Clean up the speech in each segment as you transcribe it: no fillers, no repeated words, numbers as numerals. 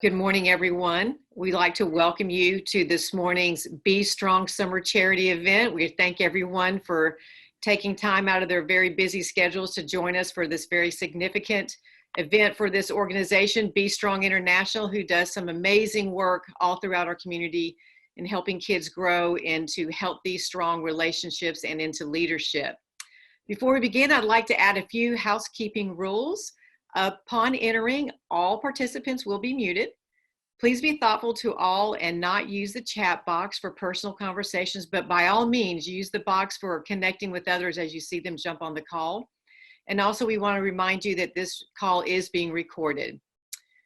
Good morning, everyone. We'd like to welcome you to this morning's Be Strong Summer Charity event. We thank everyone for taking time out of their very busy schedules to join us for this very significant event for this organization, Be Strong International, who does some amazing work all throughout our community in helping kids grow into healthy, strong relationships and into leadership. Before we begin, I'd like to add a few housekeeping rules. Upon entering, all participants will be muted. Please be thoughtful to all and not use the chat box for personal conversations, but by all means, use the box for connecting with others as you see them jump on the call. And also, we want to remind you that this call is being recorded.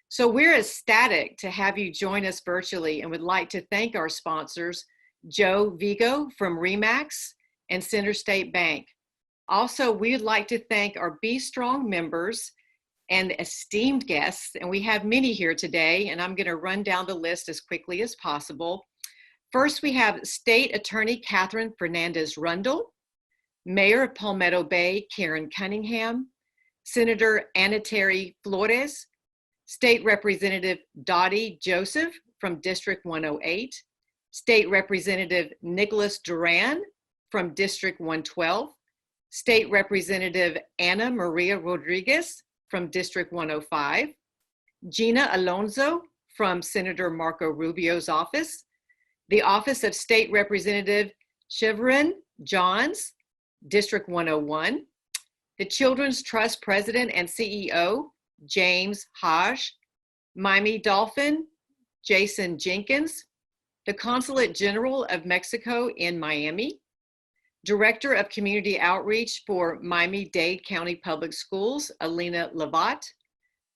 So we're ecstatic to have you join us virtually and would like to thank our sponsors, Joe Vigo from RE/MAX and Center State Bank. Also, we'd like to thank our Be Strong members and esteemed guests, and we have many here today, and I'm going to run down the list as quickly as possible. First, we have State Attorney Catherine Fernandez-Rundle, Mayor of Palmetto Bay, Karen Cunningham, Senator Ana Terry Flores, State Representative Dottie Joseph from District 108, State Representative Nicholas Duran from District 112, State Representative Ana Maria Rodriguez from District 105, Gina Alonso from Senator Marco Rubio's office, the Office of State Representative Chevron Johns, District 101, the Children's Trust President and CEO, James Hodge, Miami Dolphin, Jason Jenkins, the Consulate General of Mexico in Miami, Director of Community Outreach for Miami-Dade County Public Schools, Alina Lavat,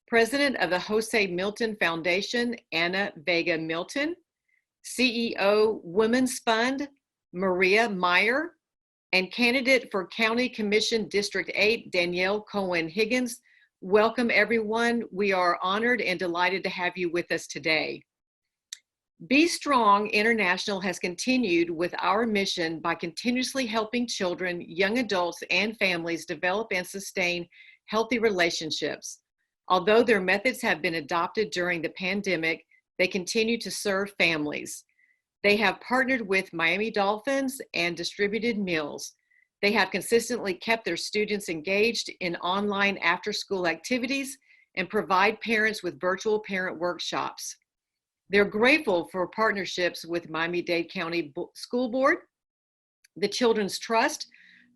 President of the Jose Milton Foundation, Anna Vega Milton, CEO Women's Fund, Maria Meyer, and candidate for County Commission District 8, Danielle Cohen Higgins. Welcome, everyone. We are honored and delighted to have you with us today. Be Strong International has continued with our mission by continuously helping children, young adults, and families develop and sustain healthy relationships. Although their methods have been adopted during the pandemic, they continue to serve families. They have partnered with Miami Dolphins and distributed meals. They have consistently kept their students engaged in online after-school activities and provide parents with virtual parent workshops. They're grateful for partnerships with Miami-Dade County School Board, the Children's Trust,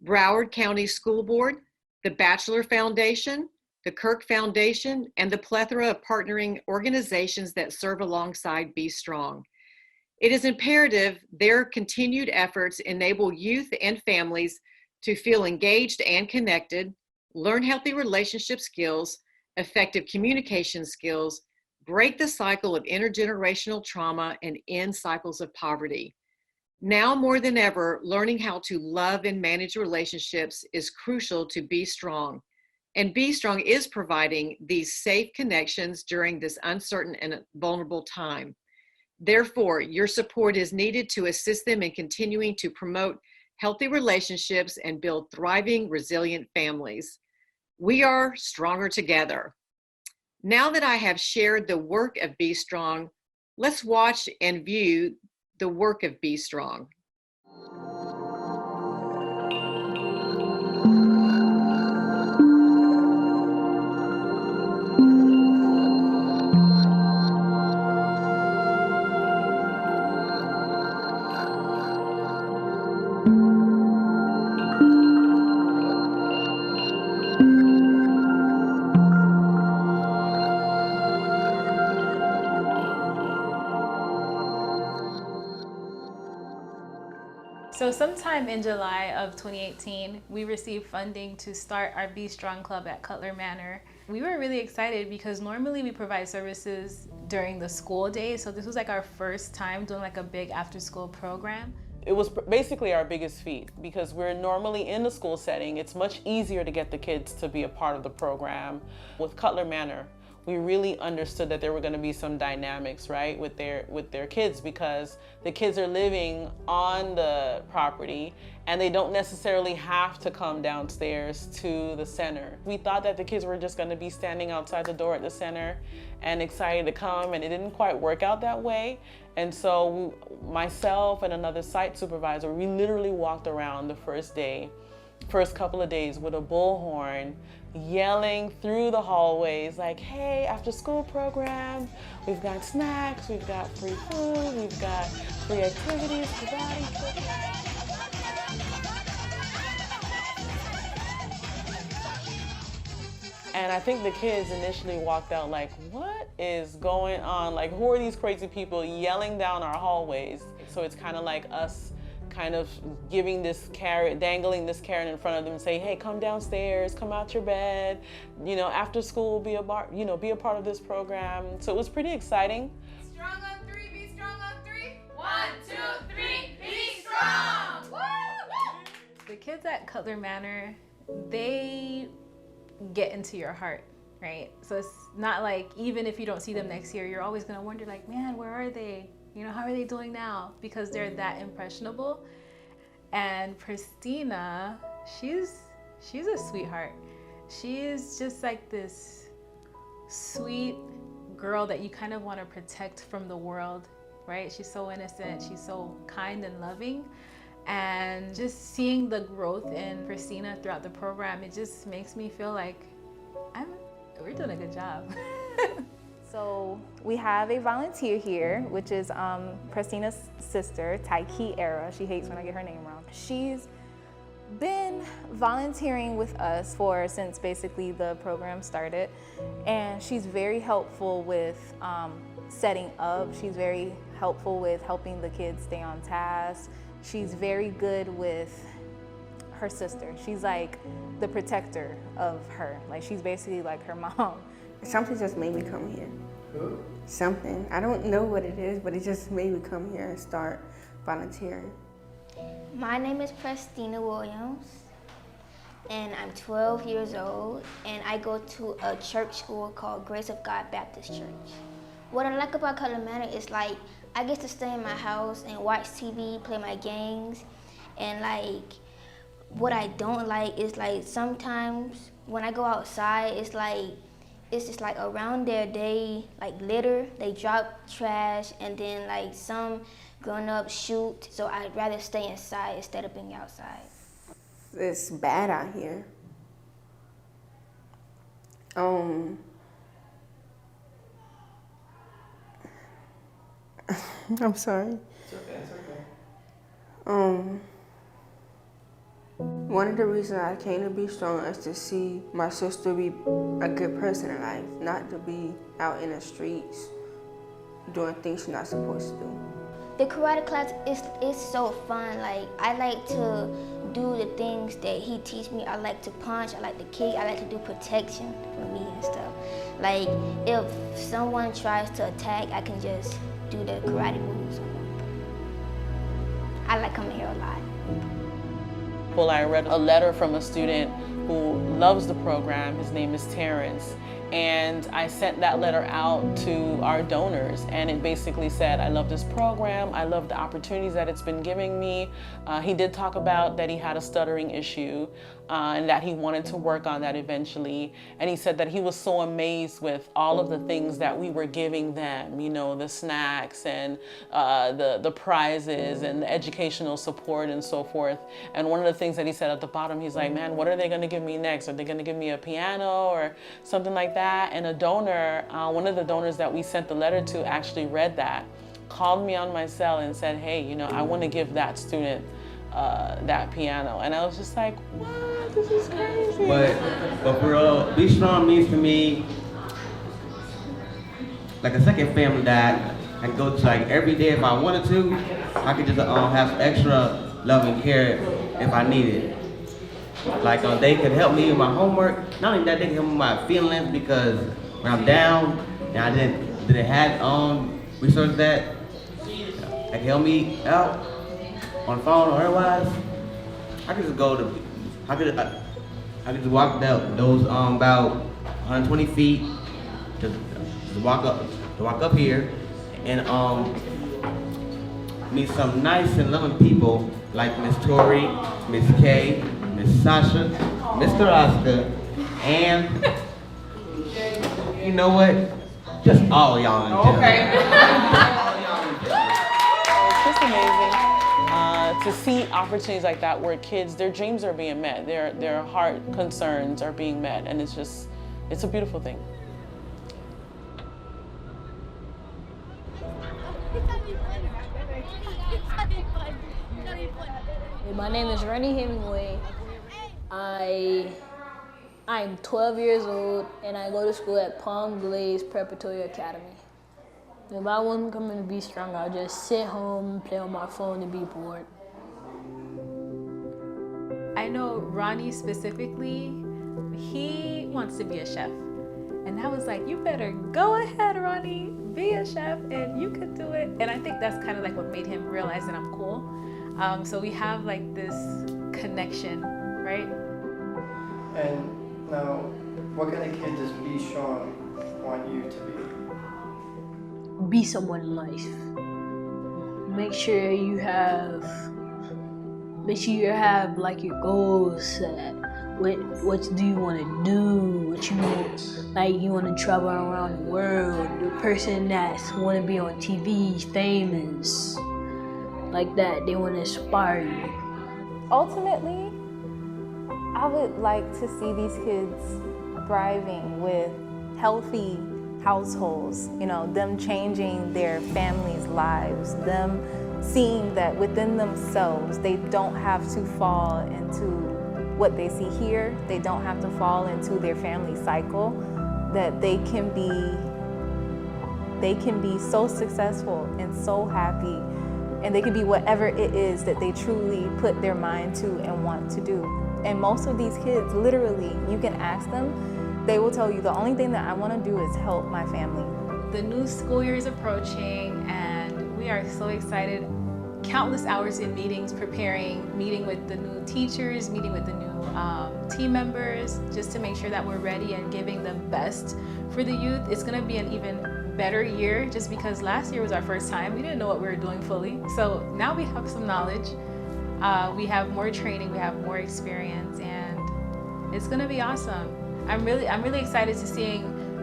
Broward County School Board, the Batchelor Foundation, the Kirk Foundation, and the plethora of partnering organizations that serve alongside Be Strong. It is imperative their continued efforts enable youth and families to feel engaged and connected, learn healthy relationship skills, effective communication skills, break the cycle of intergenerational trauma, and end cycles of poverty. Now more than ever, learning how to love and manage relationships is crucial to Be Strong. And Be Strong is providing these safe connections during this uncertain and vulnerable time. Therefore, your support is needed to assist them in continuing to promote healthy relationships and build thriving, resilient families. We are stronger together. Now that I have shared the work of Be Strong, let's watch and view the work of Be Strong. So sometime in July of 2018, we received funding to start our Be Strong Club at Cutler Manor. We were really excited because normally we provide services during the school day. So this was like our first time doing like a big after school program. It was basically our biggest feat because we're normally in the school setting. It's much easier to get the kids to be a part of the program. With Cutler Manor, we really understood that there were going to be some dynamics, right, with their kids, because the kids are living on the property and they don't necessarily have to come downstairs to the center. We thought that the kids were just going to be standing outside the door at the center and excited to come, and it didn't quite work out that way. And so myself and another site supervisor, we literally walked around the first couple of days with a bullhorn, yelling through the hallways like, hey, after school program, we've got snacks, we've got free food, we've got free activities, and I think the kids initially walked out like, what is going on? Like, who are these crazy people yelling down our hallways? So it's kind of like us kind of giving this carrot, dangling this carrot in front of them and say, hey, come downstairs, come out your bed, after school, be a part of this program. So it was pretty exciting. Strong on three, be strong on three. 1, 2, 3, be strong. Woo! The kids at Cutler Manor, they get into your heart, right? So it's not like, even if you don't see them next year, you're always gonna wonder like, man, where are they? How are they doing now? Because they're that impressionable. And Pristina, she's a sweetheart. She is just like this sweet girl that you kind of want to protect from the world, right? She's so innocent, she's so kind and loving. And just seeing the growth in Pristina throughout the program, it just makes me feel like we're doing a good job. So we have a volunteer here, which is Pristina's sister, Tykeera. She hates when I get her name wrong. She's been volunteering with us since basically the program started, and she's very helpful with setting up. She's very helpful with helping the kids stay on task. She's very good with her sister. She's like the protector of her. Like, she's basically like her mom. Something just made me come here. Something. I don't know what it is, but it just made me come here and start volunteering. My name is Pristina Williams, and I'm 12 years old, and I go to a church school called Grace of God Baptist Church. What I like about Cutler Manor is like, I get to stay in my house and watch TV, play my games, and like, what I don't like is like, sometimes when I go outside, it's just like around there, they like litter, they drop trash, and then like some grown-ups shoot. So I'd rather stay inside instead of being outside. It's bad out here. I'm sorry. It's okay. One of the reasons I came to Be Strong is to see my sister be a good person in life, not to be out in the streets doing things she's not supposed to do. The karate class is so fun. Like, I like to do the things that he teach me. I like to punch, I like to kick, I like to do protection for me and stuff. Like, if someone tries to attack, I can just do the karate moves on them. I like coming here a lot. Well, I read a letter from a student who loves the program. His name is Terrence. And I sent that letter out to our donors, and it basically said, I love this program, I love the opportunities that it's been giving me. He did talk about that he had a stuttering issue and that he wanted to work on that eventually. And he said that he was so amazed with all of the things that we were giving them, the snacks and the prizes and the educational support and so forth. And one of the things that he said at the bottom, he's like, man, what are they gonna give me next? Are they gonna give me a piano or something like that? And a donor, one of the donors that we sent the letter to actually read that, called me on my cell and said, hey, I want to give that student that piano. And I was just like, what? This is crazy. But for real, Be Strong means to me like a second family that I can go to like every day if I wanted to. I could just have extra love and care if I need it. Like they could help me with my homework. Not only that, they can help me with my feelings, because when I'm down and I didn't have resources that can help me out on the phone or otherwise, I could just I could just walk those about 120 feet to walk up here and meet some nice and loving people like Miss Tori, Miss Kay, Miss Sasha, Mr. Oscar, and you know what? Just all y'all in general. Okay. It's just amazing to see opportunities like that where kids, their dreams are being met, their heart concerns are being met, and it's a beautiful thing. My name is Rennie Hemingway. I'm 12 years old and I go to school at Palm Glaze Preparatory Academy. If I wasn't coming to Be Strong, I'd just sit home and play on my phone and be bored. I know Ronnie specifically, he wants to be a chef. And I was like, you better go ahead, Ronnie, be a chef and you can do it. And I think that's kind of like what made him realize that I'm cool. So we have like this connection, right? And now, what kind of kid does Be Strong want you to be? Be someone in life. Make sure you have like your goals set. What do you want to do? What you want, like you want to travel around the world. The person that's want to be on TV, famous, like that. They want to inspire you. Ultimately, I would like to see these kids thriving with healthy households, you know, them changing their families' lives, them seeing that within themselves they don't have to fall into what they see here, they don't have to fall into their family cycle, that they can be so successful and so happy, and they can be whatever it is that they truly put their mind to and want to do. And most of these kids, literally, you can ask them, they will tell you, the only thing that I want to do is help my family. The new school year is approaching and we are so excited. Countless hours in meetings, meeting with the new teachers, meeting with the new team members, just to make sure that we're ready and giving the best for the youth. It's gonna be an even better year just because last year was our first time. We didn't know what we were doing fully. So now we have some knowledge. We have more training, we have more experience, and it's gonna be awesome. I'm really excited to seeing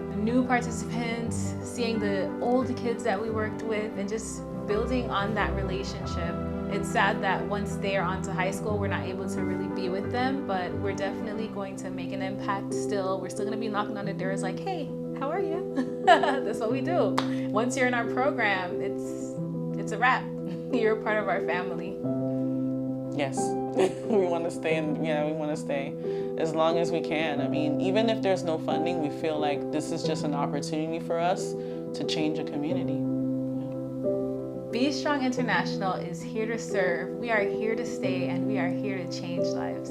the new participants, seeing the old kids that we worked with, and just building on that relationship. It's sad that once they are onto high school, we're not able to really be with them, but we're definitely going to make an impact still. We're still gonna be knocking on the doors like, hey, how are you? That's what we do. Once you're in our program, it's a wrap. You're a part of our family. Yes, we want to stay, and we want to stay as long as we can. I mean, even if there's no funding, we feel like this is just an opportunity for us to change a community. Be Strong International is here to serve. We are here to stay, and we are here to change lives.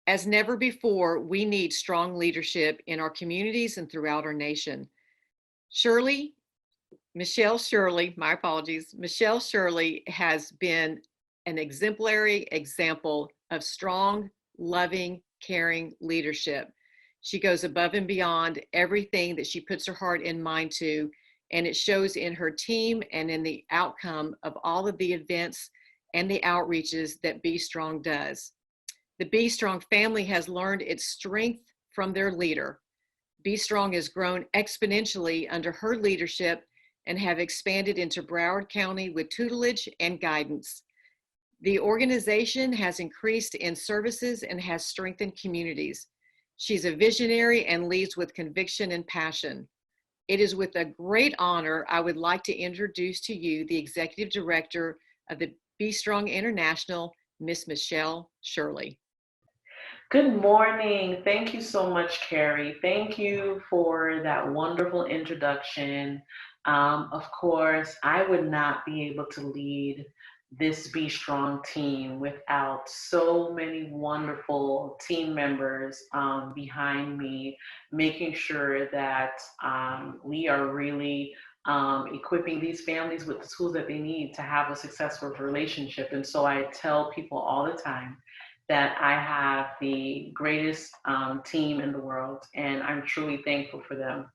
As never before, we need strong leadership in our communities and throughout our nation. Michelle Shirley, my apologies, Michelle Shirley has been an exemplary example of strong, loving, caring leadership. She goes above and beyond everything that she puts her heart and mind to, and it shows in her team and in the outcome of all of the events and the outreaches that Be Strong does. The Be Strong family has learned its strength from their leader. Be Strong has grown exponentially under her leadership and have expanded into Broward County with tutelage and guidance. The organization has increased in services and has strengthened communities. She's a visionary and leads with conviction and passion. It is with a great honor I would like to introduce to you the Executive Director of the Be Strong International, Miss Michelle Shirley. Good morning. Thank you so much, Carrie. Thank you for that wonderful introduction. Of course, I would not be able to lead this Be Strong team without so many wonderful team members behind me, making sure that we are really equipping these families with the tools that they need to have a successful relationship. And so I tell people all the time that I have the greatest team in the world, and I'm truly thankful for them.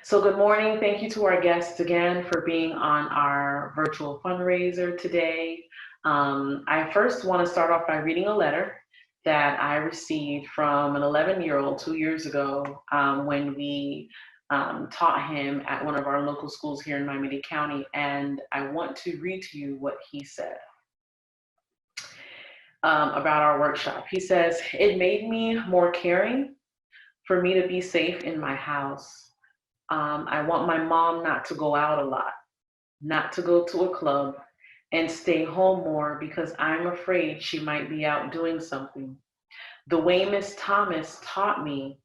So good morning. Thank you to our guests again for being on our virtual fundraiser today. I first want to start off by reading a letter that I received from an 11-year-old 2 years ago when we taught him at one of our local schools here in Miami-Dade County, and I want to read to you what he said about our workshop. He says, "It made me more caring for me to be safe in my house. I want my mom not to go out a lot, not to go to a club, and stay home more because I'm afraid she might be out doing something. The way Miss Thomas taught me,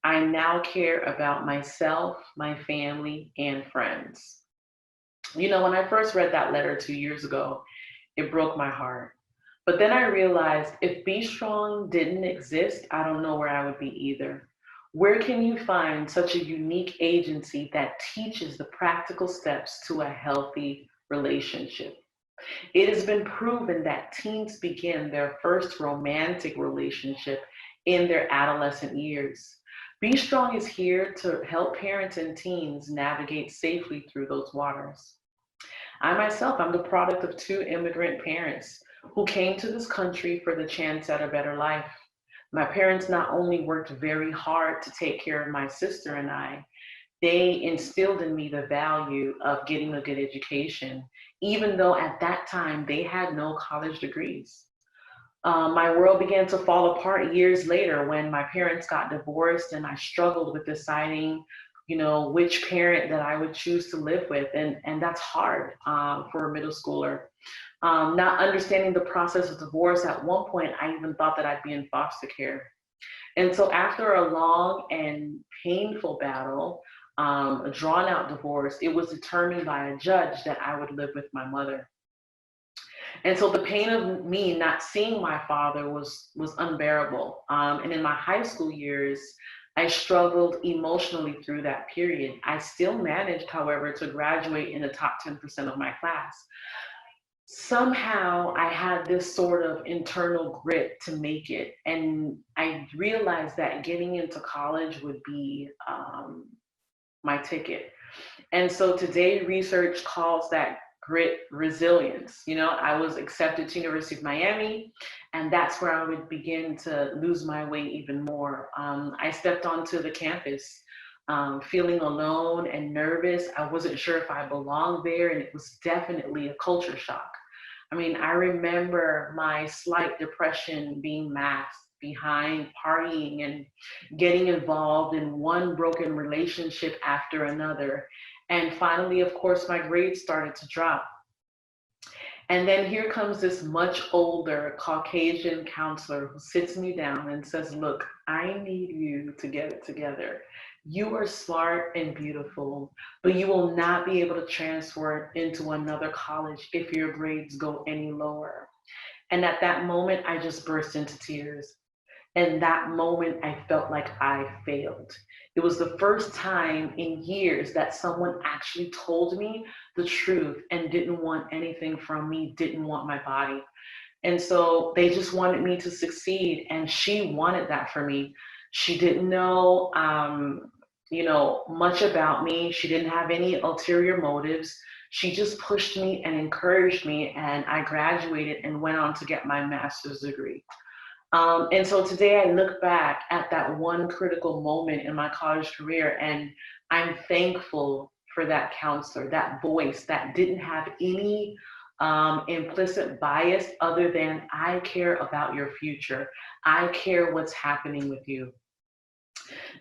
I now care about myself, my family, and friends." You know, when I first read that letter 2 years ago, it broke my heart. But then I realized if Be Strong didn't exist, I don't know where I would be either. Where can you find such a unique agency that teaches the practical steps to a healthy relationship? It has been proven that teens begin their first romantic relationship in their adolescent years. Be Strong is here to help parents and teens navigate safely through those waters. I myself, I'm the product of 2 immigrant parents who came to this country for the chance at a better life. My parents not only worked very hard to take care of my sister and I, they instilled in me the value of getting a good education, even though at that time they had no college degrees. My world began to fall apart years later when my parents got divorced and I struggled with deciding, you know, which parent that I would choose to live with. And that's hard for a middle schooler. Not understanding the process of divorce, at one point, I even thought that I'd be in foster care. And so after a long and painful battle, a drawn out divorce, it was determined by a judge that I would live with my mother. And so the pain of me not seeing my father was unbearable. And in my high school years, I struggled emotionally through that period. I still managed, however, to graduate in the top 10% of my class. Somehow I had this sort of internal grit to make it. And I realized that getting into college would be my ticket. And so today research calls that grit resilience. You know, I was accepted to University of Miami, and that's where I would begin to lose my way even more. I stepped onto the campus feeling alone and nervous. I wasn't sure if I belonged there, and it was definitely a culture shock. I mean, I remember my slight depression being masked behind partying and getting involved in one broken relationship after another. And finally, of course, my grades started to drop. And then here comes this much older Caucasian counselor who sits me down and says, "Look, I need you to get it together. You are smart and beautiful, but you will not be able to transfer into another college if your grades go any lower." And at that moment, I just burst into tears. And that moment, I felt like I failed. It was the first time in years that someone actually told me the truth and didn't want anything from me, didn't want my body. And so they just wanted me to succeed, and she wanted that for me. She didn't know, much about me. She didn't have any ulterior motives. She just pushed me and encouraged me, and I graduated and went on to get my master's degree. And so today I look back at that one critical moment in my college career, and I'm thankful for that counselor, that voice that didn't have any implicit bias other than I care about your future. I care what's happening with you.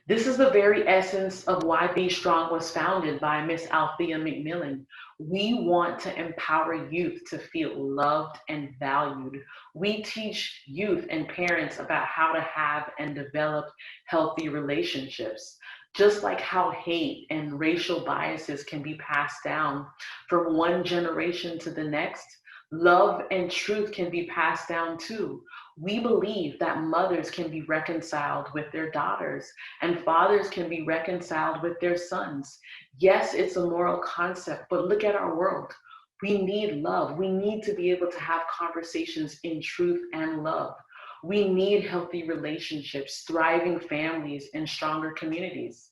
This is the very essence of why Be Strong was founded by Miss Althea McMillan. We want to empower youth to feel loved and valued. We teach youth and parents about how to have and develop healthy relationships. Just like how hate and racial biases can be passed down from one generation to the next, love and truth can be passed down too. We believe that mothers can be reconciled with their daughters and fathers can be reconciled with their sons. Yes, it's a moral concept, but look at our world. We need love. We need to be able to have conversations in truth and love. We need healthy relationships, thriving families, and stronger communities.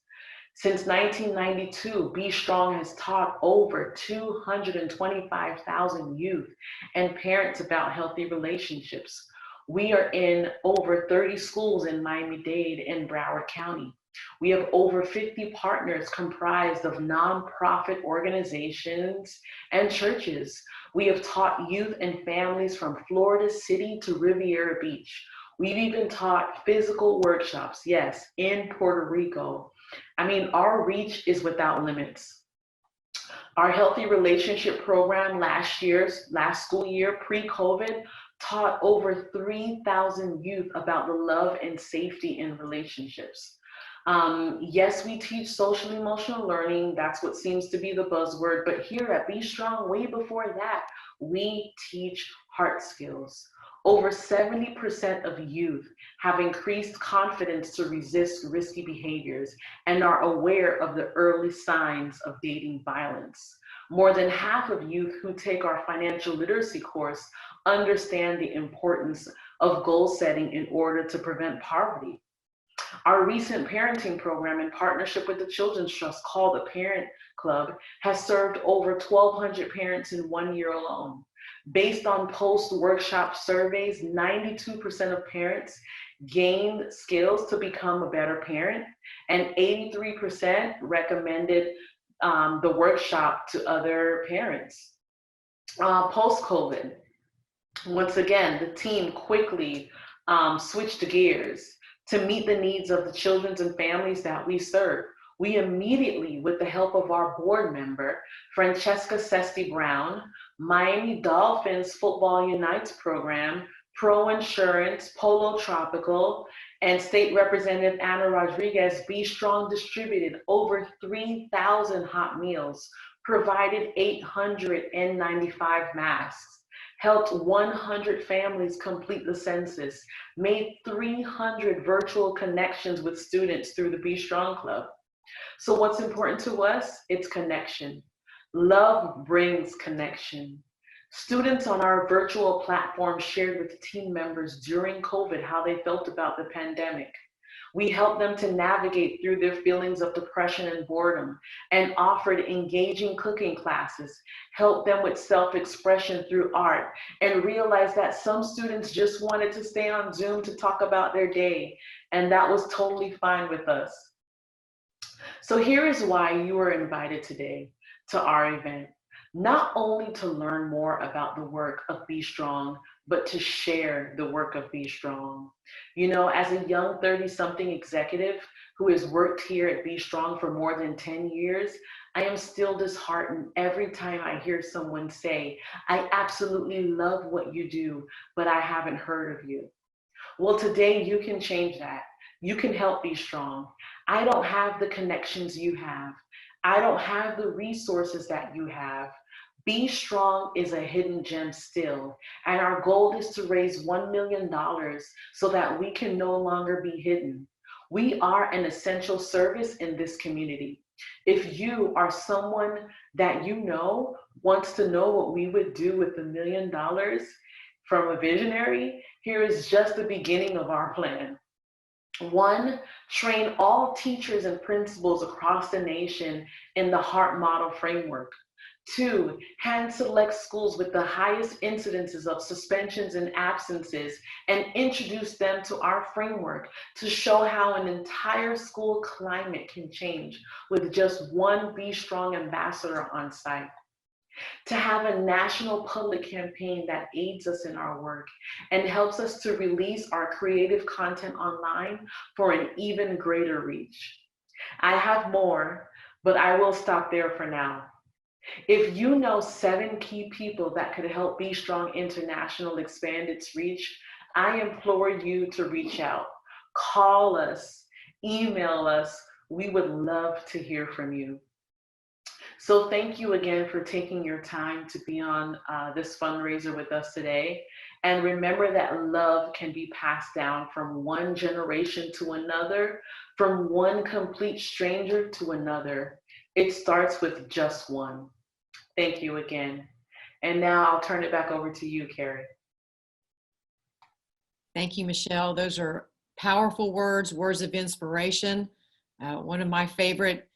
Since 1992, Be Strong has taught over 225,000 youth and parents about healthy relationships. We are in over 30 schools in Miami-Dade and Broward County. We have over 50 partners comprised of nonprofit organizations and churches. We have taught youth and families from Florida City to Riviera Beach. We've even taught physical workshops, yes, in Puerto Rico. I mean, our reach is without limits. Our healthy relationship program last school year, pre-COVID, taught over 3,000 youth about the love and safety in relationships. Yes, we teach social emotional learning. That's what seems to be the buzzword. But here at Be Strong, way before that, we teach heart skills. Over 70% of youth have increased confidence to resist risky behaviors and are aware of the early signs of dating violence. More than half of youth who take our financial literacy course understand the importance of goal setting in order to prevent poverty. Our recent parenting program in partnership with the Children's Trust called the Parent Club has served over 1,200 parents in 1 year alone. Based on post-workshop surveys, 92% of parents gained skills to become a better parent, and 83% recommended the workshop to other parents. Post-COVID, once again, the team quickly switched gears to meet the needs of the children and families that we serve. We immediately, with the help of our board member, Francesca Sesti Brown, Miami Dolphins Football Unites program, Pro Insurance, Polo Tropical, and State Representative Anna Rodriguez, Be Strong distributed over 3,000 hot meals, provided 895 masks, helped 100 families complete the census, made 300 virtual connections with students through the Be Strong Club. So what's important to us? It's connection. Love brings connection. Students on our virtual platform shared with team members during COVID how they felt about the pandemic. We helped them to navigate through their feelings of depression and boredom and offered engaging cooking classes, helped them with self-expression through art, and realized that some students just wanted to stay on Zoom to talk about their day, and that was totally fine with us. So here is why you are invited today to our event. Not only to learn more about the work of Be Strong, but to share the work of Be Strong. You know, as a young 30-something executive who has worked here at Be Strong for more than 10 years, I am still disheartened every time I hear someone say, I absolutely love what you do, but I haven't heard of you. Well, today you can change that. You can help Be Strong. I don't have the connections you have. I don't have the resources that you have. Be Strong is a hidden gem still, and our goal is to raise $1 million so that we can no longer be hidden. We are an essential service in this community. If you are someone that you know wants to know what we would do with $1 million from a visionary, here is just the beginning of our plan. 1, train all teachers and principals across the nation in the HEART model framework. 2, hand select schools with the highest incidences of suspensions and absences and introduce them to our framework to show how an entire school climate can change with just one Be Strong ambassador on site. To have a national public campaign that aids us in our work and helps us to release our creative content online for an even greater reach. I have more, but I will stop there for now. If you know 7 key people that could help Be Strong International expand its reach, I implore you to reach out. Call us, email us. We would love to hear from you. So thank you again for taking your time to be on this fundraiser with us today. And remember that love can be passed down from one generation to another, from one complete stranger to another. It starts with just one. Thank you again. And now I'll turn it back over to you, Carrie. Thank you, Michelle. Those are powerful words, words of inspiration. One of my favorite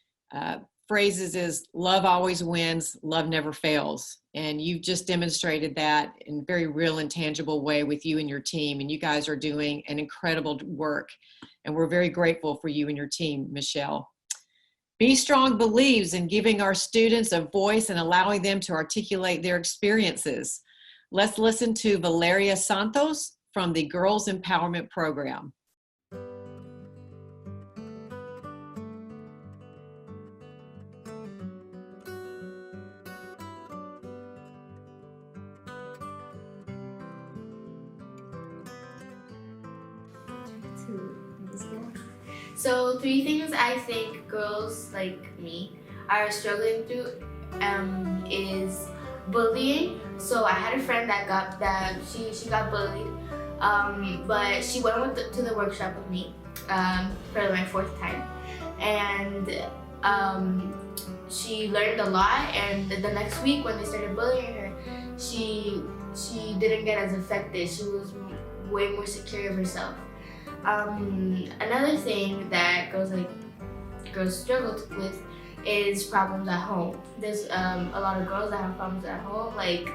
phrases is love always wins, love never fails. And you've just demonstrated that in a very real and tangible way with you and your team. And you guys are doing an incredible work. And we're very grateful for you and your team, Michelle. Be Strong believes in giving our students a voice and allowing them to articulate their experiences. Let's listen to Valeria Santos from the Girls Empowerment Program. So 3 things I think girls like me are struggling through is bullying. So I had a friend that she got bullied, but she went to the workshop with me for my 4th time, and she learned a lot. And the next week when they started bullying her, she didn't get as affected. She was way more secure of herself. Another thing that girls struggle with is problems at home. There's a lot of girls that have problems at home, like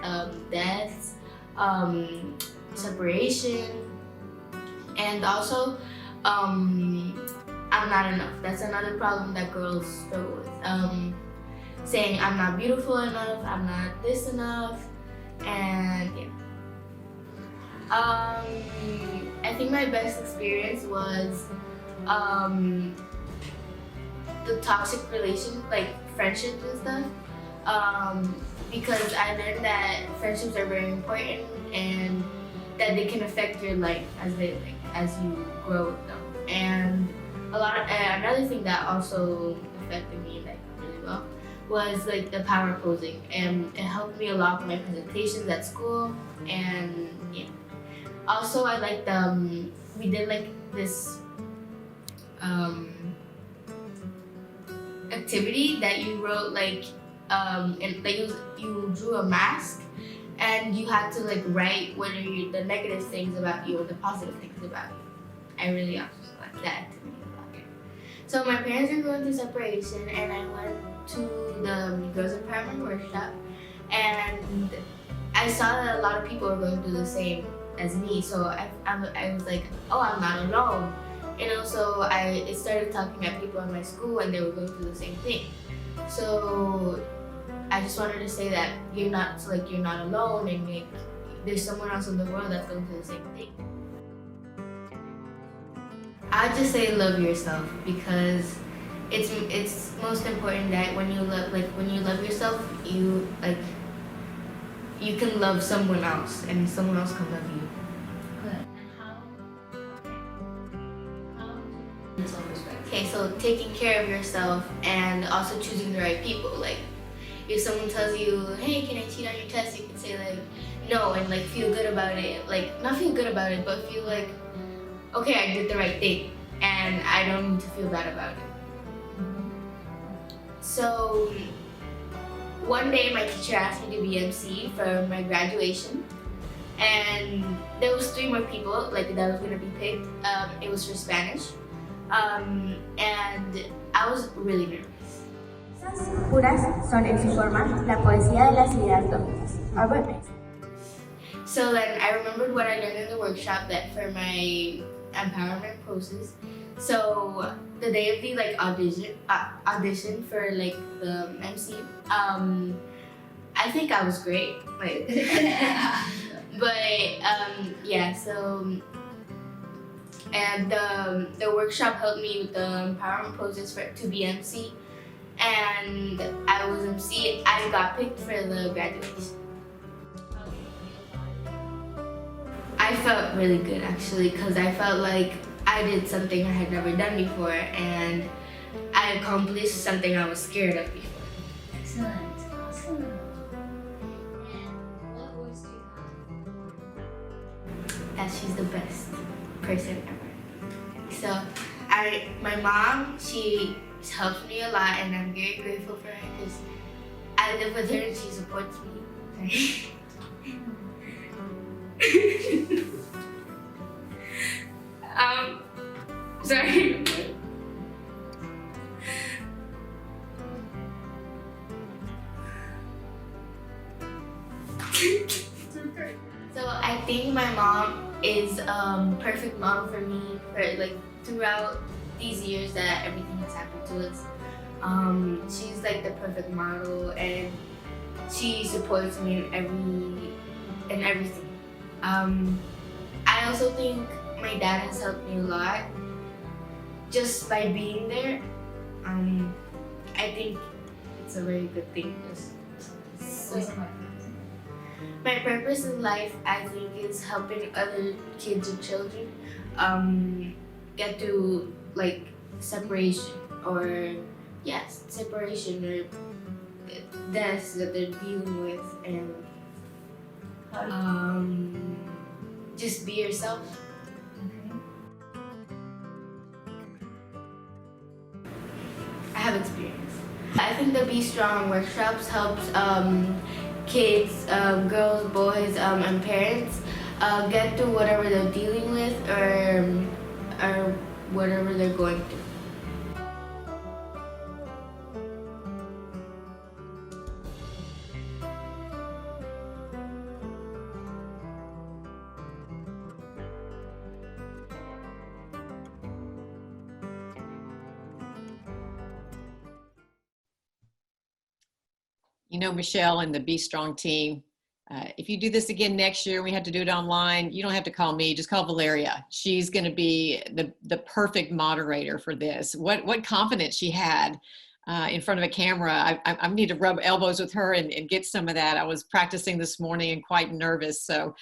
deaths, separation, and also I'm not enough. That's another problem that girls struggle with. Saying I'm not beautiful enough, I'm not this enough, and yeah. I think my best experience was the toxic relation, like friendships and stuff, because I learned that friendships are very important and that they can affect your life as you grow with them. And another thing that also affected me really well was the power posing, and it helped me a lot with my presentations at school. And yeah. Also, I liked we did this activity that you wrote you drew a mask, and you had to write what are the negative things about you or the positive things about you. I really also liked that activity a lot. So my parents were going through separation, and I went to the Girls Empowerment Workshop, and I saw that a lot of people were going through the same as me, so I was like, oh, I'm not alone. And also I started talking at people in my school, and they were going through the same thing. So I just wanted to say that you're not alone, and there's someone else in the world that's going through the same thing. I'd just say love yourself, because it's most important that when you love yourself, you can love someone else, and someone else can love you. Okay, so taking care of yourself and also choosing the right people. if someone tells you, hey, can I cheat on your test, you can say like, no, and like feel good about it. Like, not feel good about it, but feel like, okay, I did the right thing and I don't need to feel bad about it. So one day my teacher asked me to be MC for my graduation, and there was 3 more people like that was gonna be picked. It was for Spanish, and I was really nervous. Esas puras son en su forma la poesía de las ideas dominantes. Our witness. So then I remembered what I learned in the workshop that for my empowerment process. So the day of the like audition for like the MC, I think I was great. Like, but yeah. So and the workshop helped me with the empowerment process to be MC, and I was MC. I got picked for the graduation. I felt really good actually, because I felt like I did something I had never done before, and I accomplished something I was scared of before. Excellent. Awesome. And what words do you have? That she's the best person ever. So my mom, she helps me a lot, and I'm very grateful for her because I live with her and she supports me. Sorry. So I think my mom is perfect model for me for like throughout these years that everything has happened to us. She's like the perfect model, and she supports me in everything. I also think my dad has helped me a lot just by being there. I think it's a very good thing. My purpose in life, I think, is helping other kids and children get through like separation or deaths that they're dealing with, and just be yourself. I have experience. I think the Be Strong workshops helps kids, girls, boys, and parents get through whatever they're dealing with or whatever they're going through. You know, Michelle and the Be Strong team, if you do this again next year, we have to do it online, you don't have to call me, just call Valeria. She's going to be the perfect moderator for this. What confidence she had in front of a camera. I need to rub elbows with her and get some of that. I was practicing this morning and quite nervous. So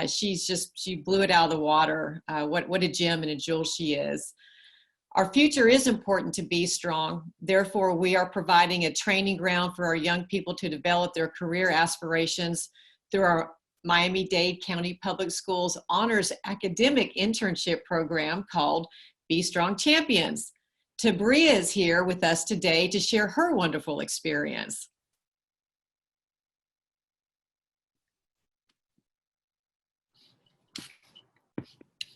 she blew it out of the water. What a gem and a jewel she is. Our future is important to Be Strong. Therefore, we are providing a training ground for our young people to develop their career aspirations through our Miami-Dade County Public Schools Honors Academic Internship Program called Be Strong Champions. Tabria is here with us today to share her wonderful experience.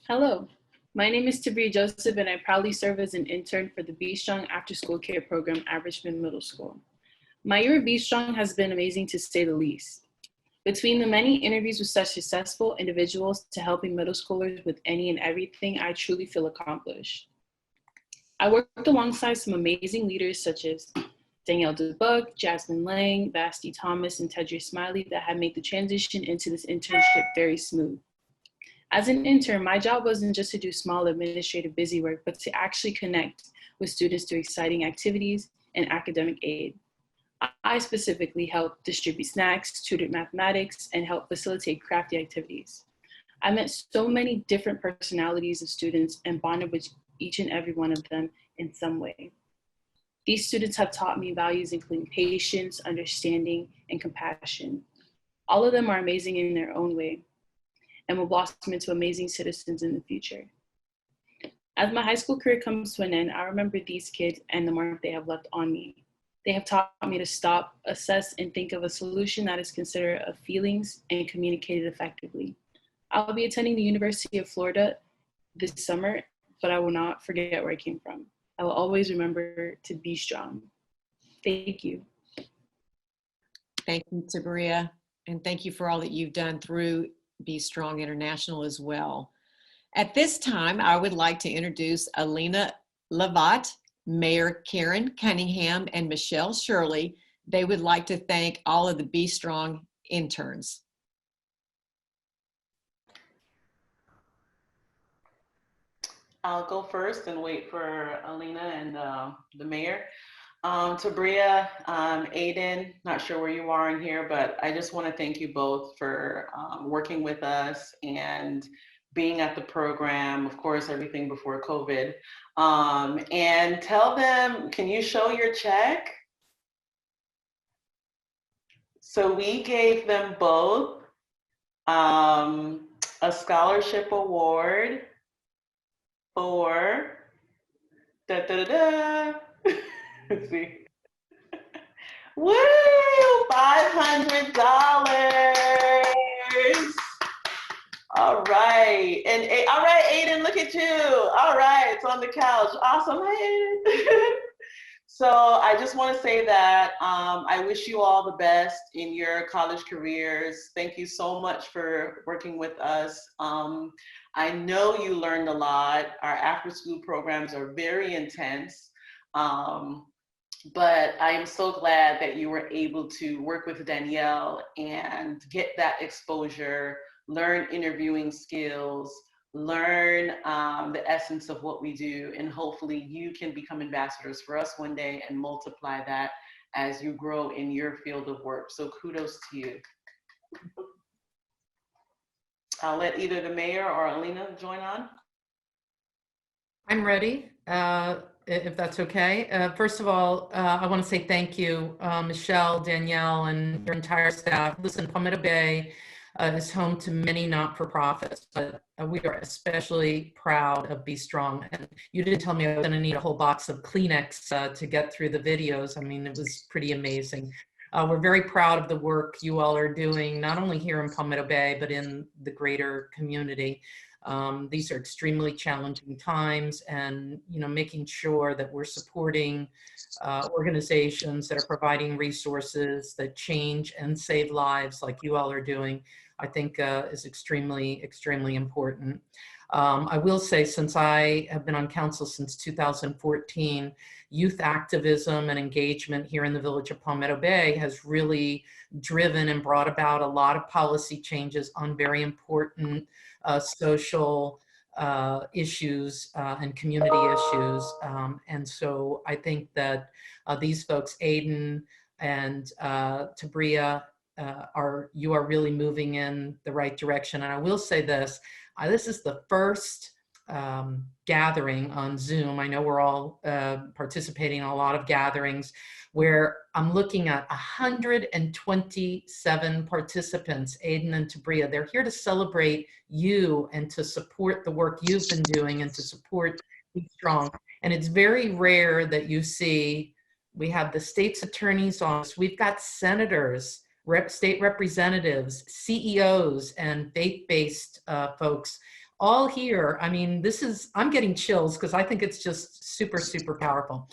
Hello. My name is Tabria Joseph, and I proudly serve as an intern for the Be Strong After School Care Program at Richmond Middle School. My year at Be Strong has been amazing to say the least. Between the many interviews with such successful individuals to helping middle schoolers with any and everything, I truly feel accomplished. I worked alongside some amazing leaders such as Danielle DeBuck, Jasmine Lang, Basti Thomas, and Tedra Smiley that have made the transition into this internship very smooth. As an intern, my job wasn't just to do small administrative busy work, but to actually connect with students through exciting activities and academic aid. I specifically helped distribute snacks, tutored mathematics, and helped facilitate crafty activities. I met so many different personalities of students and bonded with each and every one of them in some way. These students have taught me values including patience, understanding, and compassion. All of them are amazing in their own way and will blossom into amazing citizens in the future. As my high school career comes to an end, I remember these kids and the mark they have left on me. They have taught me to stop, assess, and think of a solution that is considerate of feelings and communicated effectively. I'll be attending the University of Florida this summer, but I will not forget where I came from. I will always remember to be strong. Thank you. Thank you, Tabria, and thank you for all that you've done through Be Strong International as well. At this time, I would like to introduce Alina Lavat, Mayor Karen Cunningham, and Michelle Shirley. They would like to thank all of the Be Strong interns. I'll go first and wait for Alina and the mayor. Tabria, Aiden, not sure where you are in here, but I just want to thank you both for working with us and being at the program, of course, everything before COVID. And tell them, can you show your check? So we gave them both a scholarship award for Let's see. Woo! $500. All right. And all right, Aiden, look at you. All right, it's on the couch. Awesome, Aiden. So I just want to say that I wish you all the best in your college careers. Thank you so much for working with us. I know you learned a lot. Our after-school programs are very intense. But I am so glad that you were able to work with Danielle and get that exposure, learn interviewing skills, learn the essence of what we do, and hopefully you can become ambassadors for us one day and multiply that as you grow in your field of work. So kudos to you. I'll let either the mayor or Alina join on. I'm ready, if that's okay. First of all, I want to say thank you, Michelle, Danielle, and your entire staff. Listen, Palmetto Bay is home to many not-for-profits, but we are especially proud of Be Strong. And you didn't tell me I was going to need a whole box of Kleenex to get through the videos. I mean, it was pretty amazing. We're very proud of the work you all are doing, not only here in Palmetto Bay, but in the greater community. These are extremely challenging times, and making sure that we're supporting organizations that are providing resources that change and save lives like you all are doing, I think is extremely, extremely important. I will say, since I have been on council since 2014, youth activism and engagement here in the village of Palmetto Bay has really driven and brought about a lot of policy changes on very important social issues and community issues. And so I think that these folks, Aiden and Tabria, you are really moving in the right direction. And I will say this is the first gathering on Zoom. I know we're all participating in a lot of gatherings where I'm looking at 127 participants, Aiden and Tabria. They're here to celebrate you and to support the work you've been doing and to support Be Strong. And it's very rare that you see, we have the state's attorney's office, we've got senators, state representatives, CEOs, and faith-based folks all here. I mean, I'm getting chills because I think it's just super, super powerful.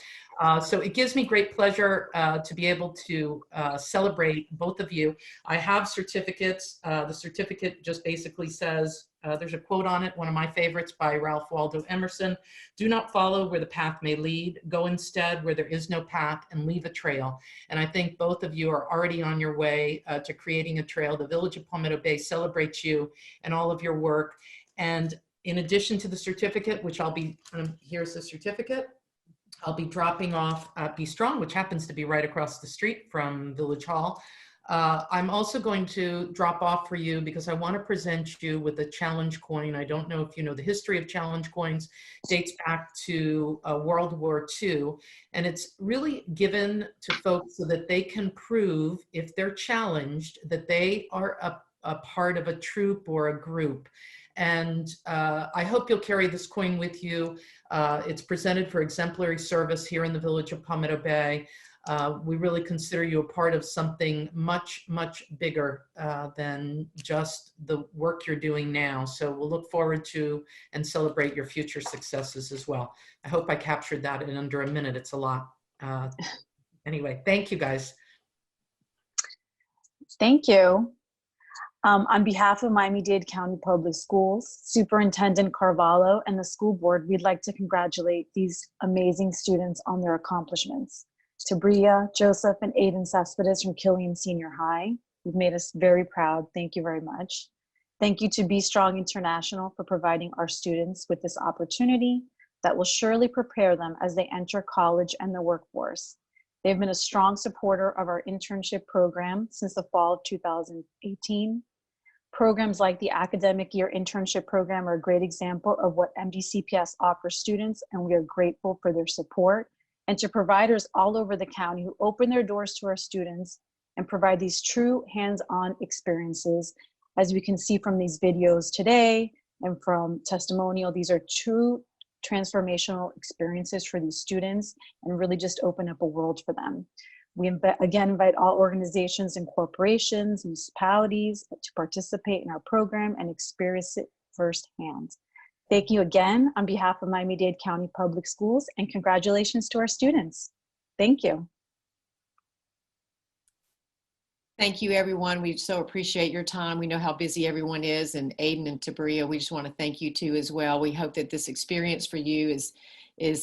So it gives me great pleasure to be able to celebrate both of you. I have certificates. The certificate just basically says, there's a quote on it, one of my favorites by Ralph Waldo Emerson: "Do not follow where the path may lead. Go instead where there is no path and leave a trail." And I think both of you are already on your way to creating a trail. The Village of Palmetto Bay celebrates you and all of your work. And in addition to the certificate, which I'll be, here's the certificate, I'll be dropping off at Be Strong, which happens to be right across the street from Village Hall. I'm also going to drop off for you because I want to present you with a challenge coin. I don't know if you know the history of challenge coins, dates back to World War II. And it's really given to folks so that they can prove, if they're challenged, that they are a part of a troop or a group. And I hope you'll carry this coin with you. It's presented for exemplary service here in the village of Palmetto Bay. We really consider you a part of something much, much bigger than just the work you're doing now. So we'll look forward to and celebrate your future successes as well. I hope I captured that in under a minute. It's a lot. Anyway, thank you guys. Thank you. On behalf of Miami-Dade County Public Schools, Superintendent Carvalho, and the school board, we'd like to congratulate these amazing students on their accomplishments. To Bria, Joseph, and Aiden Cespedes from Killian Senior High, you've made us very proud. Thank you very much. Thank you to Be Strong International for providing our students with this opportunity that will surely prepare them as they enter college and the workforce. They've been a strong supporter of our internship program since the fall of 2018. Programs like the Academic Year Internship Program are a great example of what MDCPS offers students, and we are grateful for their support. And to providers all over the county who open their doors to our students and provide these true hands-on experiences. As we can see from these videos today and from testimonial, these are true transformational experiences for these students and really just open up a world for them. We again invite all organizations and corporations, municipalities to participate in our program and experience it firsthand. Thank you again on behalf of Miami-Dade County Public Schools, and congratulations to our students. Thank you. Thank you, everyone. We so appreciate your time. We know how busy everyone is, and Aiden and Tabria, we just want to thank you too as well. We hope that this experience for you is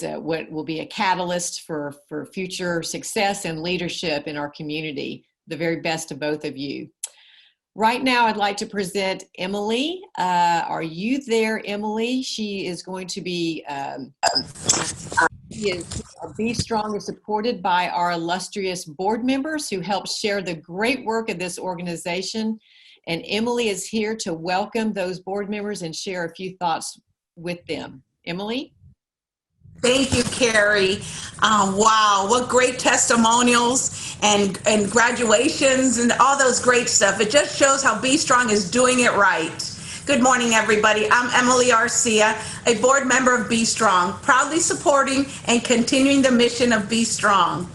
what will be a catalyst for future success and leadership in our community. The very best to both of you. Right now, I'd like to present Emily. Are you there, Emily? She is going to be, Be Strong is supported by our illustrious board members who help share the great work of this organization. And Emily is here to welcome those board members and share a few thoughts with them. Emily? Thank you, Carrie. Wow, what great testimonials and graduations and all those great stuff. It just shows how Be Strong is doing it right. Good morning, everybody. I'm Emily Arcia, a board member of Be Strong, proudly supporting and continuing the mission of Be Strong.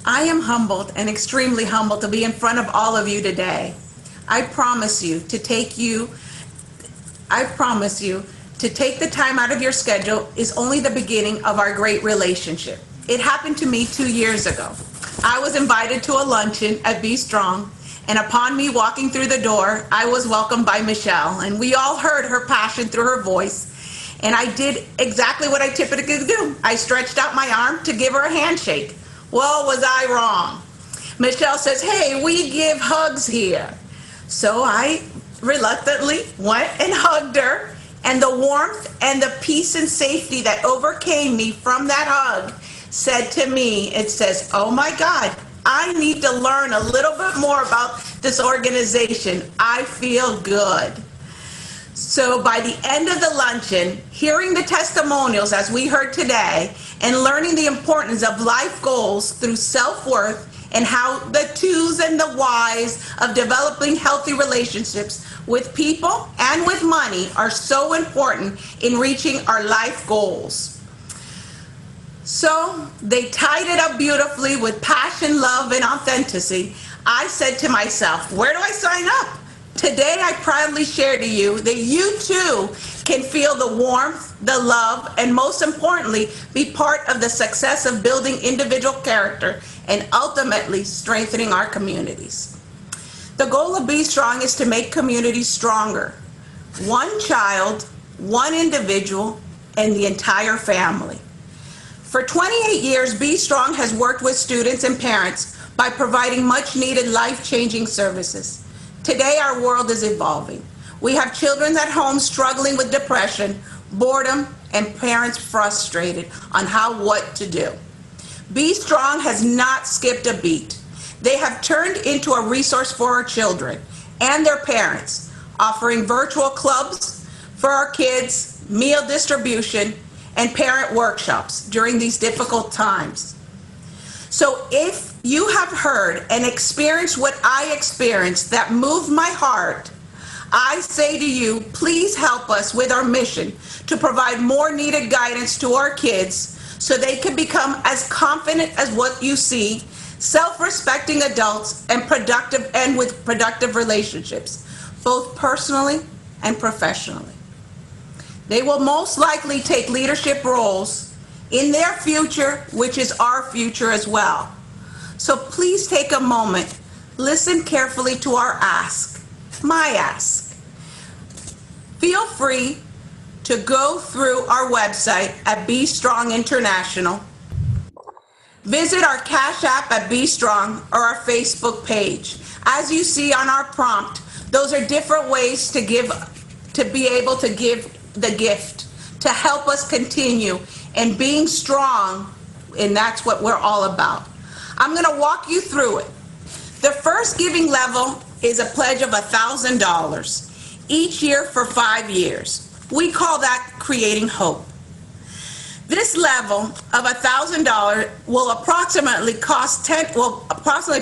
I am humbled and extremely humbled to be in front of all of you today. I promise you to take the time out of your schedule is only the beginning of our great relationship. It happened to me 2 years ago. I was invited to a luncheon at Be Strong, and upon me walking through the door, I was welcomed by Michelle, and we all heard her passion through her voice, and I did exactly what I typically do. I stretched out my arm to give her a handshake. Well, was I wrong? Michelle says, "Hey, we give hugs here." So I reluctantly went and hugged her. And the warmth and the peace and safety that overcame me from that hug said to me, it says, "Oh my God, I need to learn a little bit more about this organization. I feel good." So by the end of the luncheon, hearing the testimonials as we heard today, and learning the importance of life goals through self-worth and how the twos and the whys of developing healthy relationships with people and with money are so important in reaching our life goals. So they tied it up beautifully with passion, love, and authenticity. I said to myself, where do I sign up? Today I proudly share to you that you too can feel the warmth, the love, and most importantly, be part of the success of building individual character and ultimately strengthening our communities. The goal of Be Strong is to make communities stronger. One child, one individual, and the entire family. For 28 years, Be Strong has worked with students and parents by providing much needed life-changing services. Today, our world is evolving. We have children at home struggling with depression, boredom, and parents frustrated on what to do. Be Strong has not skipped a beat. they have turned into a resource for our children and their parents, offering virtual clubs for our kids, meal distribution, and parent workshops during these difficult times. So if you have heard and experienced what I experienced that moved my heart, I say to you, please help us with our mission to provide more needed guidance to our kids so they can become as confident as what you see, self-respecting adults and with productive relationships, both personally and professionally. They will most likely take leadership roles in their future, which is our future as well. So please take a moment, listen carefully to our ask, my ask. Feel free to go through our website at Be Strong International. Visit our Cash App at Be Strong or our Facebook page. As you see on our prompt, those are different ways to be able to give the gift, to help us continue in being strong, and that's what we're all about. I'm going to walk you through it. The first giving level is a pledge of $1,000 each year for 5 years. We call that creating hope. This level of $1,000 will approximately